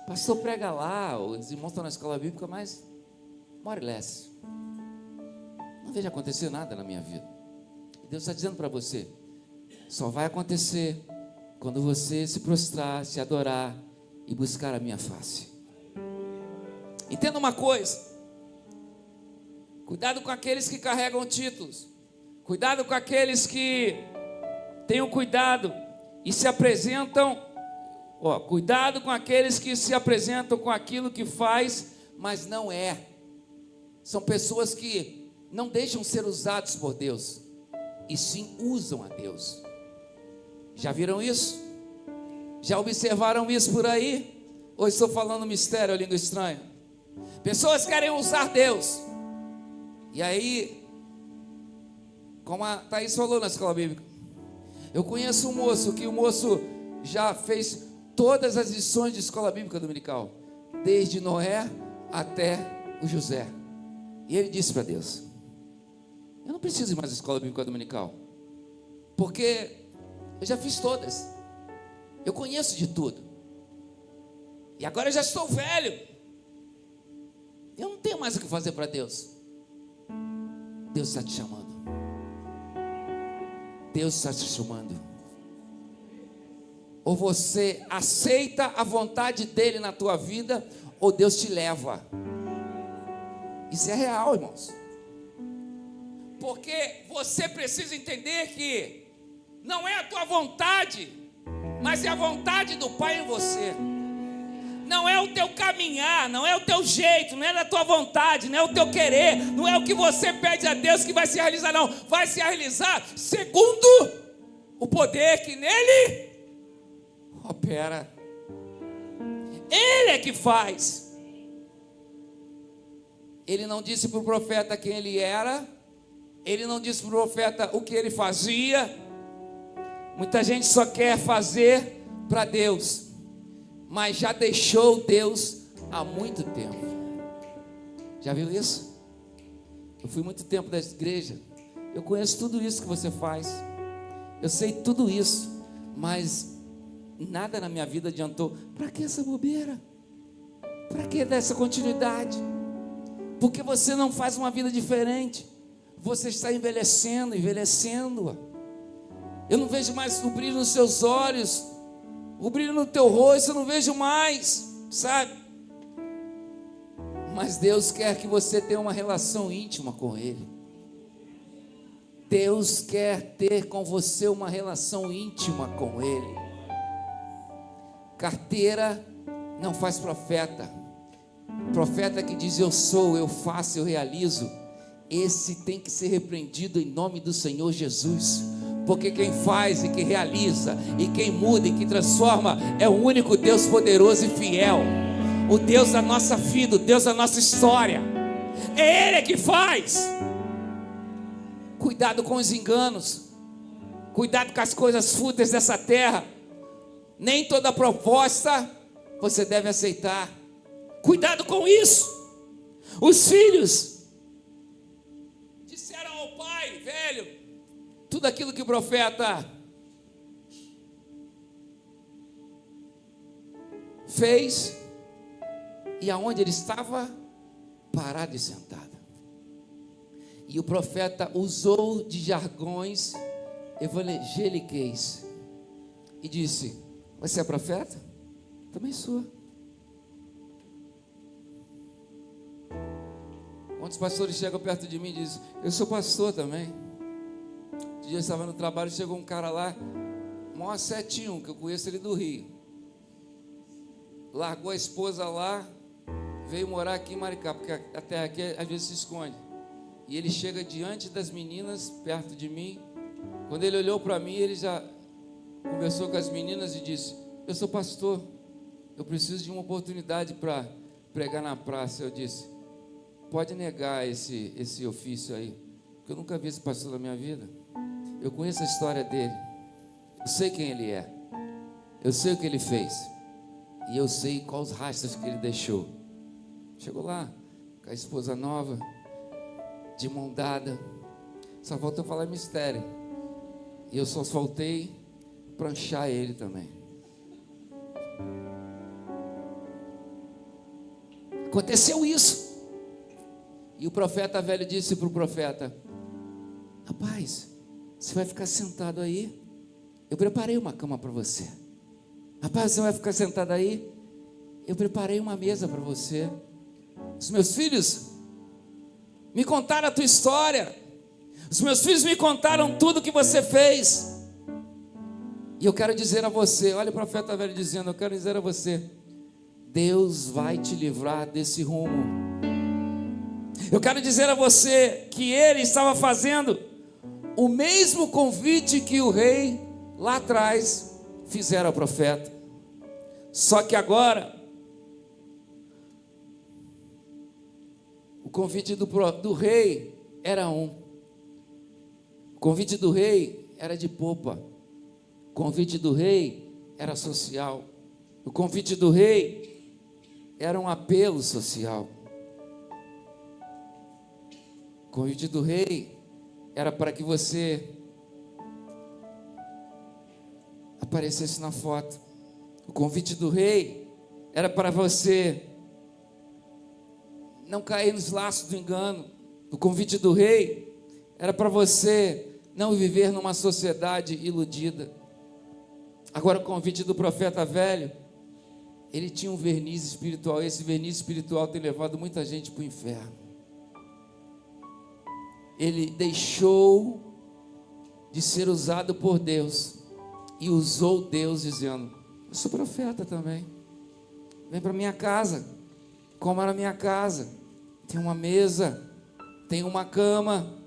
Pastor, prega lá, os irmãos estão na escola bíblica, mas more less. Não vejo acontecer nada na minha vida. Deus está dizendo para você: só vai acontecer quando você se prostrar, se adorar e buscar a minha face. Entenda uma coisa: cuidado com aqueles que carregam títulos. Cuidado com aqueles que tenham cuidado e se apresentam. Cuidado com aqueles que se apresentam com aquilo que faz, mas não é. São pessoas que não deixam ser usados por Deus, e sim usam a Deus. Já viram isso? Já observaram isso por aí? Ou estou falando mistério, língua estranha? Pessoas querem usar Deus, e aí, como a Thaís falou na escola bíblica, eu conheço um moço, que o moço já fez todas as lições de escola bíblica dominical, desde Noé até o José. E ele disse para Deus: eu não preciso ir mais à escola bíblica dominical, porque eu já fiz todas, eu conheço de tudo, e agora eu já estou velho, eu não tenho mais o que fazer para Deus. Deus está te chamando. Deus está te chamando. Ou você aceita a vontade dele na tua vida, ou Deus te leva. Isso é real, irmãos. Porque você precisa entender que não é a tua vontade, mas é a vontade do Pai em você. Não é o teu caminhar, não é o teu jeito, não é da tua vontade, não é o teu querer, não é o que você pede a Deus que vai se realizar, não. Vai se realizar segundo o poder que nele opera. Ele é que faz. Ele não disse para o profeta quem ele era, ele não disse para o profeta o que ele fazia. Muita gente só quer fazer para Deus, mas já deixou Deus há muito tempo. Já viu isso? Eu fui muito tempo da igreja, eu conheço tudo isso que você faz, eu sei tudo isso, mas nada na minha vida adiantou. Para que essa bobeira? Para que dar essa continuidade? Porque você não faz uma vida diferente. Você está envelhecendo. Eu não vejo mais o brilho nos seus olhos, o brilho no teu rosto, eu não vejo mais, sabe? Mas Deus quer que você tenha uma relação íntima com Ele. Deus quer ter com você uma relação íntima com Ele. Carteira não faz profeta. Profeta que diz eu sou, eu faço, eu realizo, esse tem que ser repreendido em nome do Senhor Jesus, porque quem faz e quem realiza e quem muda e que transforma é o único Deus poderoso e fiel, o Deus da nossa vida, o Deus da nossa história. É Ele que faz. Cuidado com os enganos, cuidado com as coisas fúteis dessa terra. Nem toda proposta você deve aceitar. Cuidado com isso. Os filhos disseram ao pai velho tudo aquilo que o profeta fez, e aonde ele estava? Parado e sentado. E o profeta usou de jargões evangeliqueis e disse: você é profeta? Também sou. Quantos pastores chegam perto de mim e dizem: eu sou pastor também. Um dia eu estava no trabalho, chegou um cara lá, maior setinho, que eu conheço ele do Rio. Largou a esposa lá, veio morar aqui em Maricá, porque a terra aqui às vezes se esconde. E ele chega diante das meninas, perto de mim. Quando ele olhou para mim, ele já conversou com as meninas e disse: eu sou pastor, eu preciso de uma oportunidade para pregar na praça. Eu disse: pode negar esse ofício aí, porque eu nunca vi esse pastor na minha vida. Eu conheço a história dele, eu sei quem ele é, eu sei o que ele fez, e eu sei quais rastros que ele deixou. Chegou lá com a esposa nova, de mão dada, só faltou falar mistério, e eu só faltei pranchar ele também. Aconteceu isso. E o profeta velho disse para o profeta: rapaz, você vai ficar sentado aí? Eu preparei uma cama para você. Rapaz, você vai ficar sentado aí? Eu preparei uma mesa para você. Os meus filhos me contaram a tua história. Os meus filhos me contaram tudo que você fez. E eu quero dizer a você, olha o profeta velho dizendo: eu quero dizer a você, Deus vai te livrar desse rumo. Eu quero dizer a você que ele estava fazendo o mesmo convite que o rei lá atrás fizera ao profeta. Só que agora o convite do rei era um. O convite do rei era de popa. O convite do rei era social. O convite do rei era um apelo social. O convite do rei era para que você aparecesse na foto. O convite do rei era para você não cair nos laços do engano. O convite do rei era para você não viver numa sociedade iludida. Agora, o convite do profeta velho, ele tinha um verniz espiritual. Esse verniz espiritual tem levado muita gente para o inferno. Ele deixou de ser usado por Deus e usou Deus dizendo: eu sou profeta também, vem para minha casa, coma na minha casa, tem uma mesa, tem uma cama.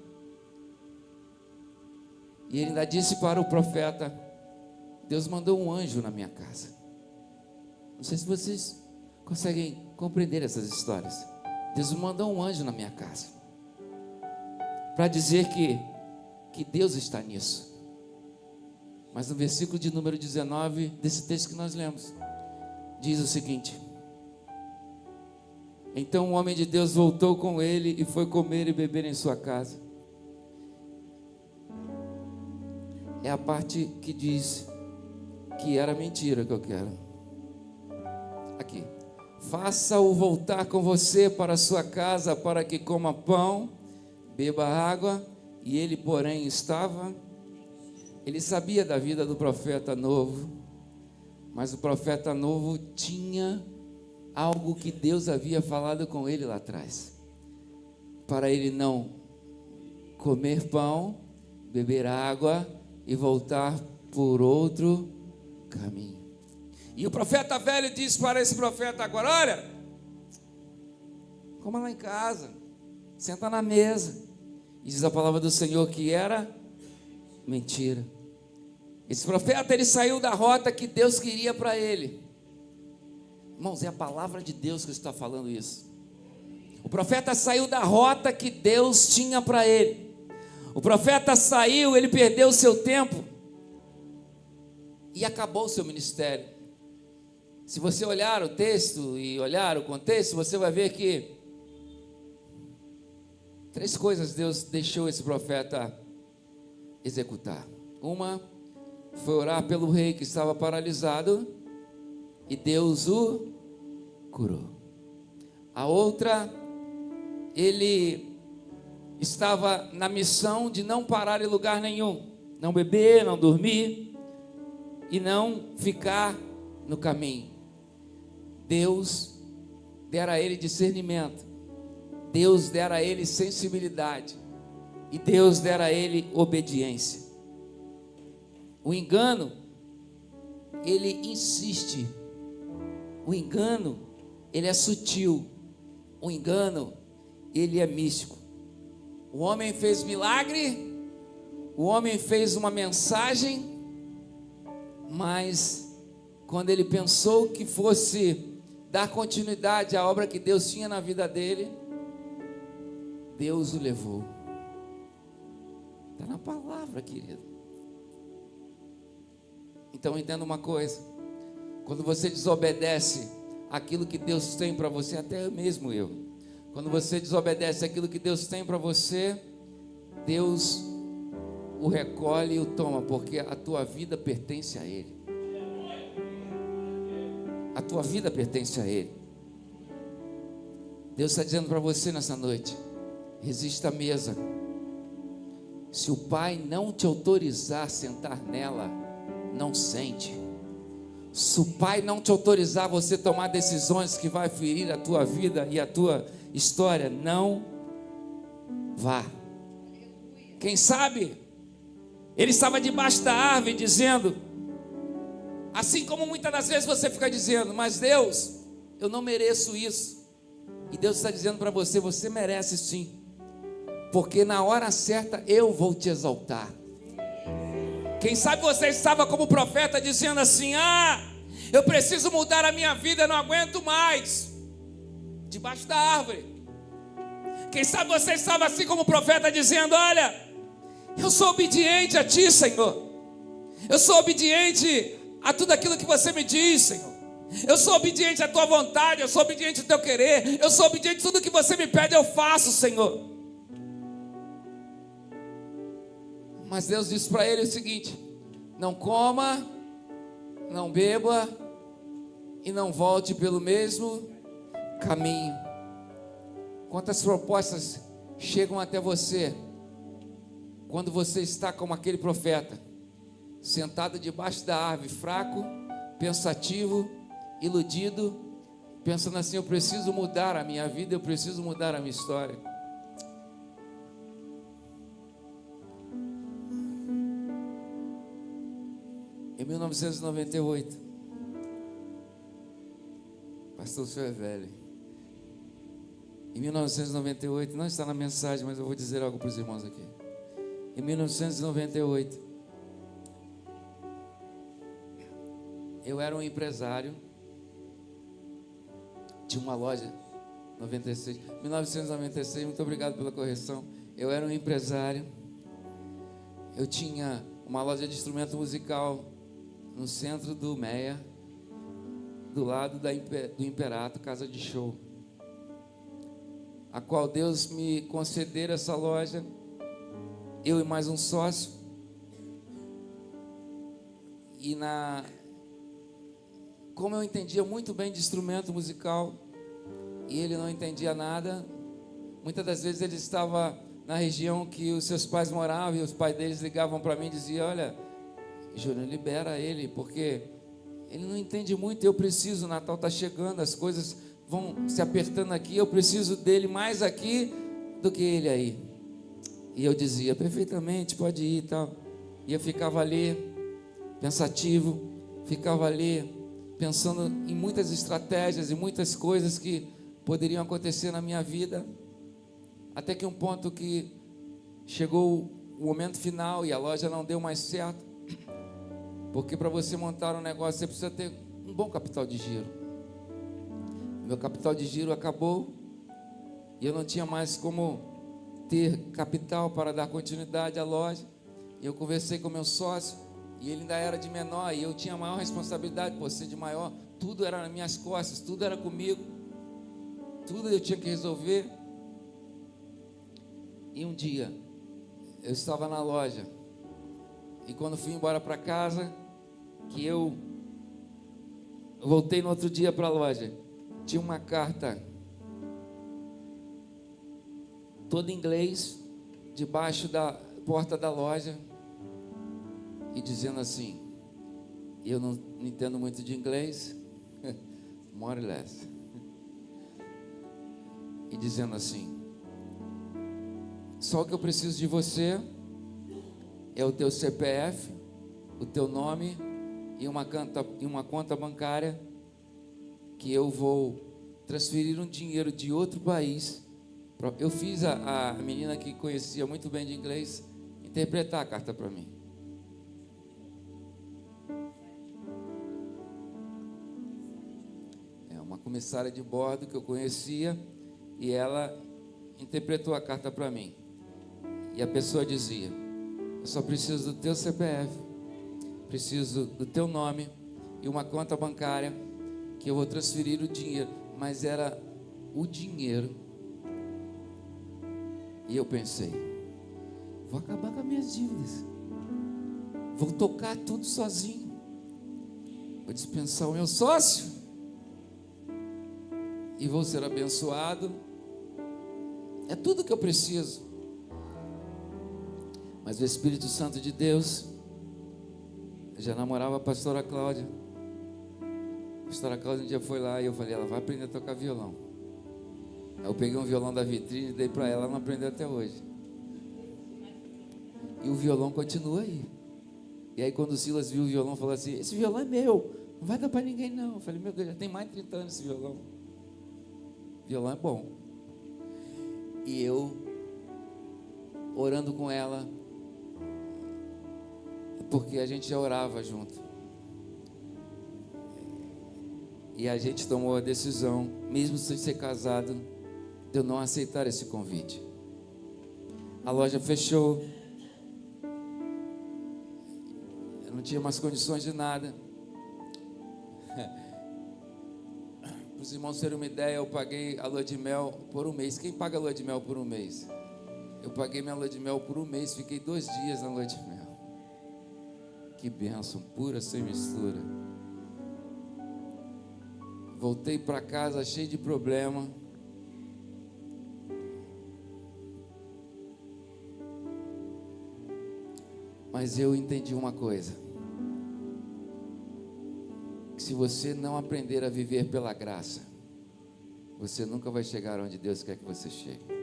E ele ainda disse para o profeta: Deus mandou um anjo na minha casa. Não sei se vocês conseguem compreender essas histórias. Deus mandou um anjo na minha casa para dizer que Deus está nisso. Mas no versículo de número 19 desse texto que nós lemos, diz o seguinte: então o homem de Deus voltou com ele e foi comer e beber em sua casa. É a parte que diz que era mentira que eu quero. Aqui: faça-o voltar com você para a sua casa, para que coma pão, beba água. E ele, porém, ele sabia da vida do profeta novo, mas o profeta novo tinha algo que Deus havia falado com ele lá atrás, para ele não comer pão, beber água e voltar por outro caminho. E o profeta velho disse para esse profeta agora: olha, coma lá em casa, senta na mesa. E diz a palavra do Senhor que era mentira. Esse profeta, ele saiu da rota que Deus queria para ele. Irmãos, é a palavra de Deus que está falando isso. O profeta saiu da rota que Deus tinha para ele. O profeta saiu, ele perdeu o seu tempo e acabou o seu ministério. Se você olhar o texto e olhar o contexto, você vai ver que 3 coisas Deus deixou esse profeta executar. Uma foi orar pelo rei que estava paralisado e Deus o curou. A outra, ele estava na missão de não parar em lugar nenhum, não beber, não dormir e não ficar no caminho. Deus dera a ele discernimento, Deus dera a ele sensibilidade e Deus dera a ele obediência. O engano, ele insiste. O engano, ele é sutil. O engano, ele é místico. O homem fez milagre, o homem fez uma mensagem, mas quando ele pensou que fosse dar continuidade à obra que Deus tinha na vida dele, Deus o levou. Está na palavra, querido. Então entenda uma coisa: quando você desobedece aquilo que Deus tem para você, até mesmo eu, quando você desobedece aquilo que Deus tem para você, Deus o recolhe e o toma, porque a tua vida pertence a Ele. A tua vida pertence a Ele. Deus está dizendo para você nessa noite: resista à mesa. Se o Pai não te autorizar a sentar nela, não sente. Se o Pai não te autorizar a você tomar decisões que vai ferir a tua vida e a tua história, não vá. Quem sabe ele estava debaixo da árvore dizendo, assim como muitas das vezes você fica dizendo, mas Deus, eu não mereço isso. E Deus está dizendo para você, você merece sim, porque na hora certa eu vou te exaltar. Quem sabe você estava como profeta dizendo assim, eu preciso mudar a minha vida, eu não aguento mais, debaixo da árvore. Quem sabe você estava assim como profeta dizendo, olha, eu sou obediente a ti, Senhor, eu sou obediente a tudo aquilo que você me diz, Senhor, eu sou obediente à tua vontade, eu sou obediente ao teu querer, eu sou obediente a tudo que você me pede, eu faço, Senhor. Mas Deus disse para ele o seguinte, não coma, não beba e não volte pelo mesmo caminho. Quantas propostas chegam até você quando você está como aquele profeta, sentado debaixo da árvore, fraco, pensativo, iludido, pensando assim, eu preciso mudar a minha vida, eu preciso mudar a minha história. Em 1998, pastor, o senhor é velho. Em 1998, não está na mensagem, mas eu vou dizer algo para os irmãos aqui. Em 1998, eu era um empresário de uma loja, 1996, muito obrigado pela correção. Eu era um empresário, eu tinha uma loja de instrumento musical no centro do Meia, do lado do Imperato, casa de show, a qual Deus me concedera essa loja, eu e mais um sócio, e como eu entendia muito bem de instrumento musical, e ele não entendia nada, muitas das vezes ele estava na região que os seus pais moravam, e os pais deles ligavam para mim e diziam, olha, Júnior, libera ele, porque ele não entende muito, eu preciso, o Natal está chegando, as coisas vão se apertando aqui, eu preciso dele mais aqui do que ele aí. E eu dizia, perfeitamente, pode ir e tal. E eu ficava ali, pensativo, ficava ali, pensando em muitas estratégias e muitas coisas que poderiam acontecer na minha vida, até que um ponto que chegou o momento final e a loja não deu mais certo, porque para você montar um negócio você precisa ter um bom capital de giro. Meu capital de giro acabou e eu não tinha mais como ter capital para dar continuidade à loja. E eu conversei com meu sócio e ele ainda era de menor e eu tinha a maior responsabilidade por ser de maior. Tudo era nas minhas costas, tudo era comigo, tudo eu tinha que resolver. E um dia eu estava na loja e quando fui embora para casa, que eu voltei no outro dia para a loja, tinha uma carta toda em inglês debaixo da porta da loja e dizendo assim, eu não entendo muito de inglês, more or less, e dizendo assim, só o que eu preciso de você é o teu CPF, o teu nome e uma conta bancária que eu vou transferir um dinheiro de outro país. Eu fiz a menina que conhecia muito bem de inglês interpretar a carta para mim. É uma comissária de bordo que eu conhecia e ela interpretou a carta para mim. E a pessoa dizia, eu só preciso do teu CPF, preciso do teu nome e uma conta bancária que eu vou transferir o dinheiro. Mas era o dinheiro. E eu pensei, vou acabar com as minhas dívidas, vou tocar tudo sozinho, vou dispensar o meu sócio e vou ser abençoado. É tudo que eu preciso. Mas o Espírito Santo de Deus, eu já namorava a pastora Cláudia. A pastora Cláudia um dia foi lá e eu falei, ela vai aprender a tocar violão. Aí eu peguei um violão da vitrine e dei para ela, ela não aprendeu até hoje. E o violão continua aí. E aí quando o Silas viu o violão, falou assim, esse violão é meu, não vai dar para ninguém não. Eu falei, meu Deus, já tem mais de 30 anos esse violão. O violão é bom. E eu, orando com ela, porque a gente já orava junto. E a gente tomou a decisão, mesmo sem ser casado, de eu não aceitar esse convite. A loja fechou. Eu não tinha mais condições de nada. Para os irmãos terem uma ideia, eu paguei a lua de mel por um mês. Quem paga a lua de mel por um mês? Eu paguei minha lua de mel por um mês, fiquei 2 dias na lua de mel. Que bênção, pura, sem mistura. Voltei para casa cheio de problema. Mas eu entendi uma coisa: que se você não aprender a viver pela graça, você nunca vai chegar onde Deus quer que você chegue.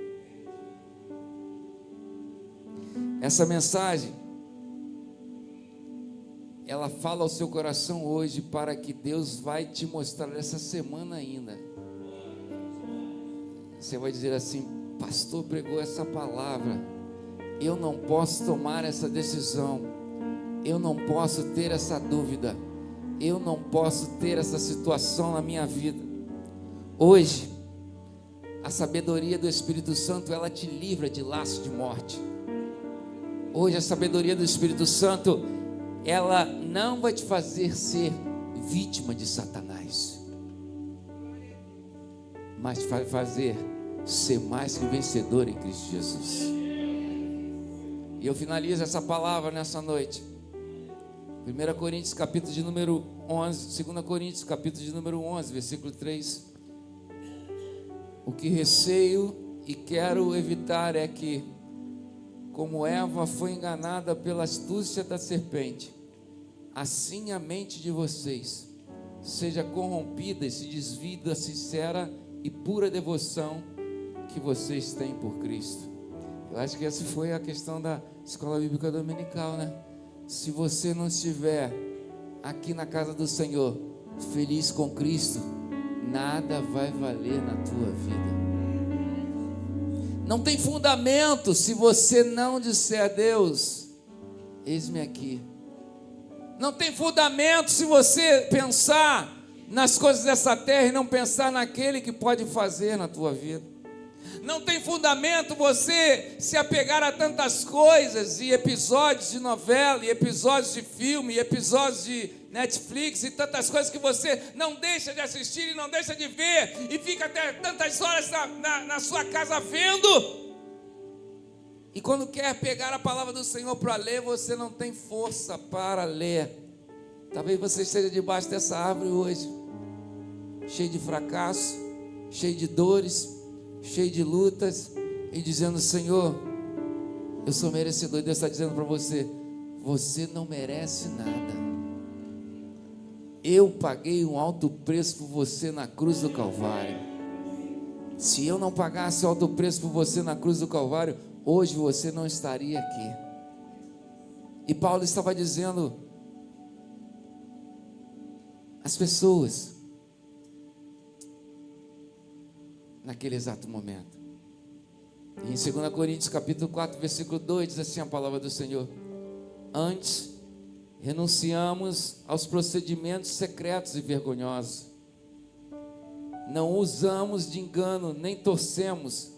Essa mensagem, ela fala ao seu coração hoje, para que Deus vai te mostrar essa semana ainda. Você vai dizer assim: pastor pregou essa palavra, eu não posso tomar essa decisão, eu não posso ter essa dúvida, eu não posso ter essa situação na minha vida. Hoje, a sabedoria do Espírito Santo, ela te livra de laço de morte. Hoje, a sabedoria do Espírito Santo, ela não vai te fazer ser vítima de Satanás, mas vai fazer ser mais que vencedor em Cristo Jesus. E eu finalizo essa palavra nessa noite. 1 Coríntios capítulo de número 11, 2 Coríntios capítulo de número 11, versículo 3. O que receio e quero evitar é que, como Eva foi enganada pela astúcia da serpente, assim a mente de vocês seja corrompida e se desvie da sincera e pura devoção que vocês têm por Cristo. Eu acho que essa foi a questão da escola bíblica dominical, né? Se você não estiver aqui na casa do Senhor, feliz com Cristo, nada vai valer na tua vida. Não tem fundamento se você não disser a Deus: eis-me aqui. Não tem fundamento se você pensar nas coisas dessa terra e não pensar naquele que pode fazer na tua vida. Não tem fundamento você se apegar a tantas coisas e episódios de novela, e episódios de filme, e episódios de Netflix, e tantas coisas que você não deixa de assistir e não deixa de ver, e fica até tantas horas na sua casa vendo. E quando quer pegar a palavra do Senhor para ler, você não tem força para ler. Talvez você esteja debaixo dessa árvore hoje, cheio de fracasso, cheio de dores, cheio de lutas, e dizendo: Senhor, eu sou merecedor. E Deus está dizendo para você: você não merece nada. Eu paguei um alto preço por você na cruz do Calvário. Se eu não pagasse o alto preço por você na cruz do Calvário, hoje você não estaria aqui. E Paulo estava dizendo às pessoas naquele exato momento. E em 2 Coríntios capítulo 4, versículo 2, diz assim a palavra do Senhor: antes renunciamos aos procedimentos secretos e vergonhosos, não usamos de engano, nem torcemos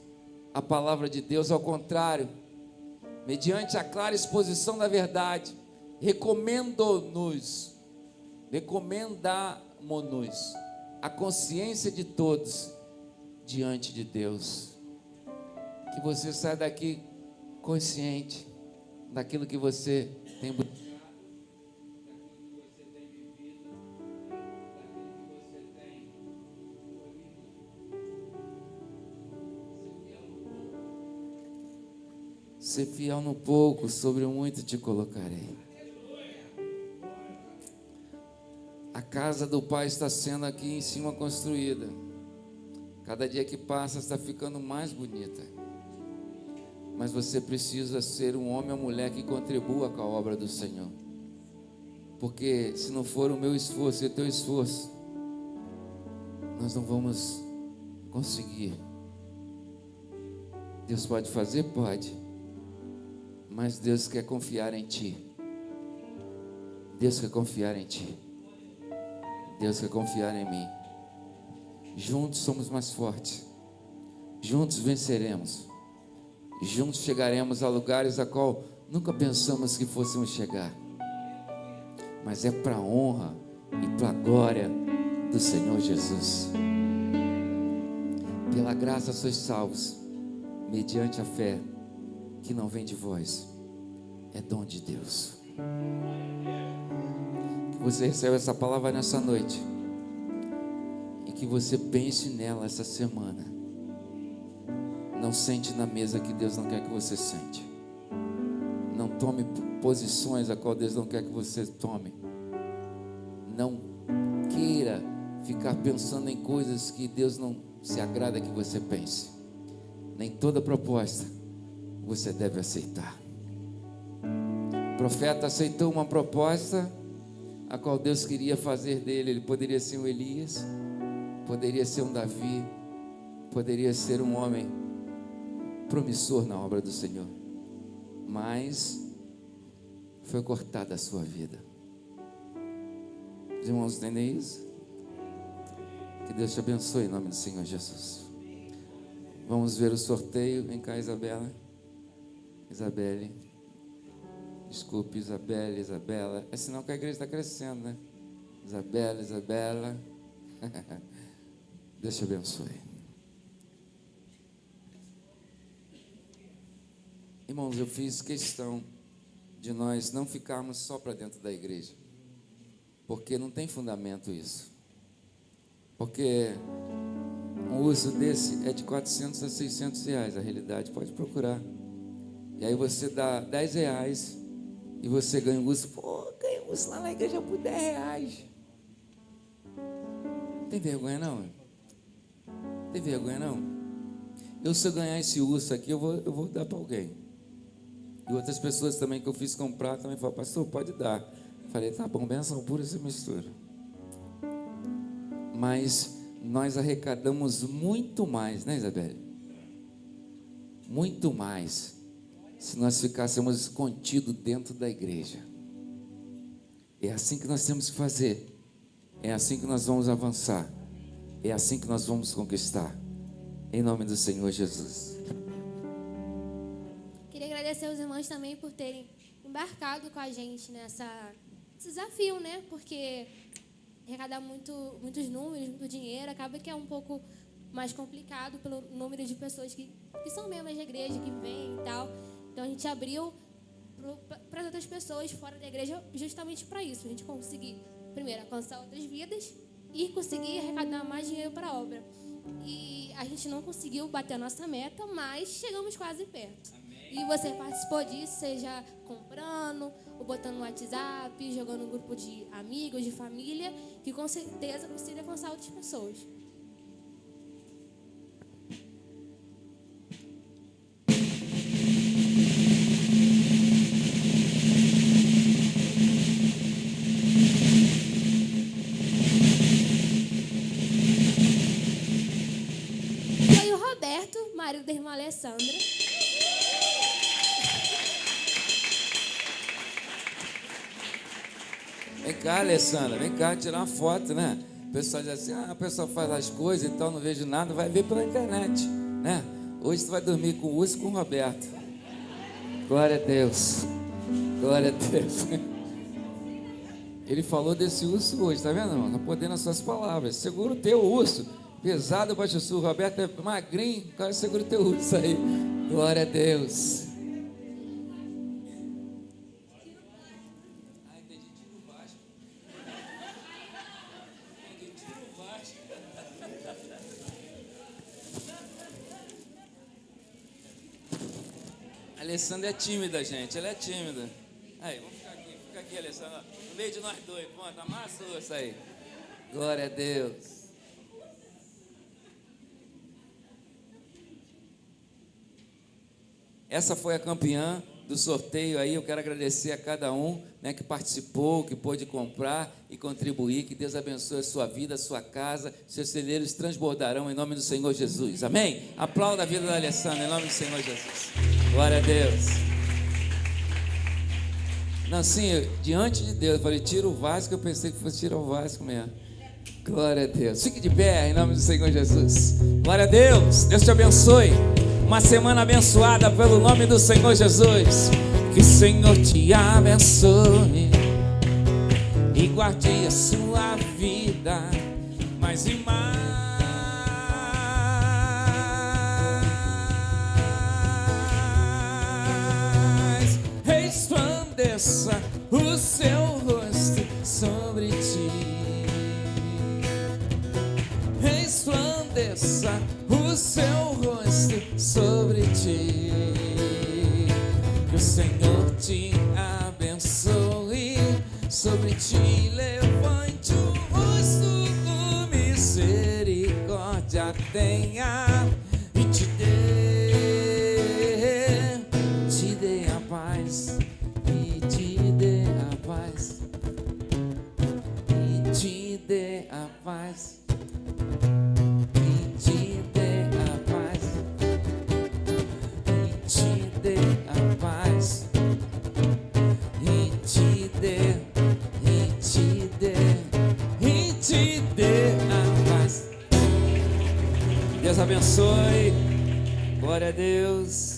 a palavra de Deus, ao contrário, mediante a clara exposição da verdade, recomendamos-nos a consciência de todos diante de Deus. Que você saia daqui consciente daquilo que você tem buscado, daquilo que você tem vivido, daquilo que você tem ouvido. Ser fiel no pouco, sobre o muito te colocarei. A casa do Pai está sendo aqui em cima construída. Cada dia que passa está ficando mais bonita. Mas você precisa ser um homem ou mulher que contribua com a obra do Senhor. Porque se não for o meu esforço e o teu esforço, nós não vamos conseguir. Deus pode fazer? Pode. Mas Deus quer confiar em ti. Deus quer confiar em ti. Deus quer confiar em mim. Juntos somos mais fortes. Juntos venceremos. Juntos chegaremos a lugares a qual nunca pensamos que fôssemos chegar. Mas é para a honra e para a glória do Senhor Jesus. Pela graça sois salvos, mediante a fé, que não vem de vós, é dom de Deus. Que você receba essa palavra nessa noite, e que você pense nela essa semana. Não sente na mesa que Deus não quer que você sente. Não tome posições a qual Deus não quer que você tome. Não queira ficar pensando em coisas que Deus não se agrada que você pense. Nem toda proposta você deve aceitar. O profeta aceitou uma proposta a qual Deus queria fazer dele. Ele poderia ser um Elias, poderia ser um Davi, poderia ser um homem promissor na obra do Senhor, mas foi cortada a sua vida. Os irmãos entendem isso? Que Deus te abençoe em nome do Senhor Jesus. Vamos ver o sorteio. Vem cá, Isabela. Isabelle. Desculpe, Isabela. É sinal que a igreja está crescendo, né? Isabela. Deus te abençoe. Irmãos, eu fiz questão de nós não ficarmos só para dentro da igreja, porque não tem fundamento isso. Porque um uso desse é de 400 a 600 reais, a realidade, pode procurar. E aí você dá 10 reais e você ganha um uso. Pô, ganha um uso lá na igreja por 10 reais. Tem vergonha não? Tem vergonha não? Se eu ganhar esse urso aqui, eu vou dar para alguém. E outras pessoas também que eu fiz comprar também falaram: pastor, pode dar. Falei: tá bom, benção pura essa mistura. Mas nós arrecadamos muito mais, né, Isabelle? muito mais se nós ficássemos contidos dentro da igreja. É assim que nós temos que fazer. É assim que nós vamos avançar. É assim que nós vamos conquistar. Em nome do Senhor Jesus. Queria agradecer aos irmãos também por terem embarcado com a gente nesse desafio, né? Porque arrecadar muitos números, muito dinheiro, acaba que é um pouco mais complicado pelo número de pessoas que são membros da igreja, que vêm e tal. Então a gente abriu para as outras pessoas fora da igreja justamente para isso. A gente conseguir, primeiro, alcançar outras vidas e conseguir arrecadar mais dinheiro para a obra. E a gente não conseguiu bater a nossa meta, mas chegamos quase perto. E você participou disso, seja comprando, ou botando no WhatsApp, jogando no grupo de amigos, de família, que com certeza consegue alcançar outras pessoas. Foi o Roberto, marido da irmã Alessandra. Vem cá, Alessandra, vem cá tirar uma foto, né? O pessoal diz assim, a pessoa faz as coisas, então não vejo nada, vai ver pela internet, né? Hoje tu vai dormir com o Urso e com o Roberto. Glória a Deus. Glória a Deus. Ele falou desse urso hoje, tá vendo, irmão? Tá podendo as suas palavras. Segura o teu urso. Pesado, baixo sul. O Roberto é magrinho, cara, segura o teu urso aí. Glória a Deus. A Alessandra é tímida, gente. Ela é tímida. Aí, vamos ficar aqui, Alessandra. No meio de nós dois. Pronto, amassa o osso aí. Glória a Deus. Essa foi a campeã do sorteio aí. Eu quero agradecer a cada um, né, que participou, que pôde comprar e contribuir. Que Deus abençoe a sua vida, a sua casa. Seus celeiros transbordarão em nome do Senhor Jesus. Amém? Aplauda a vida da Alessandra em nome do Senhor Jesus. Glória a Deus. Não, assim, diante de Deus, eu falei, tira o Vasco, eu pensei que fosse tirar o Vasco mesmo. Glória a Deus. Fique de pé em nome do Senhor Jesus. Glória a Deus. Deus te abençoe. Uma semana abençoada pelo nome do Senhor Jesus. Que o Senhor te abençoe e guarde a sua vida mais e mais. Resplandeça o seu rosto sobre ti. Resplandeça o seu rosto sobre ti. Que o Senhor te abençoe, sobre ti levante o rosto com misericórdia tenha e te dê a paz, e te dê a paz, e te dê a paz. Deus abençoe. Glória a Deus.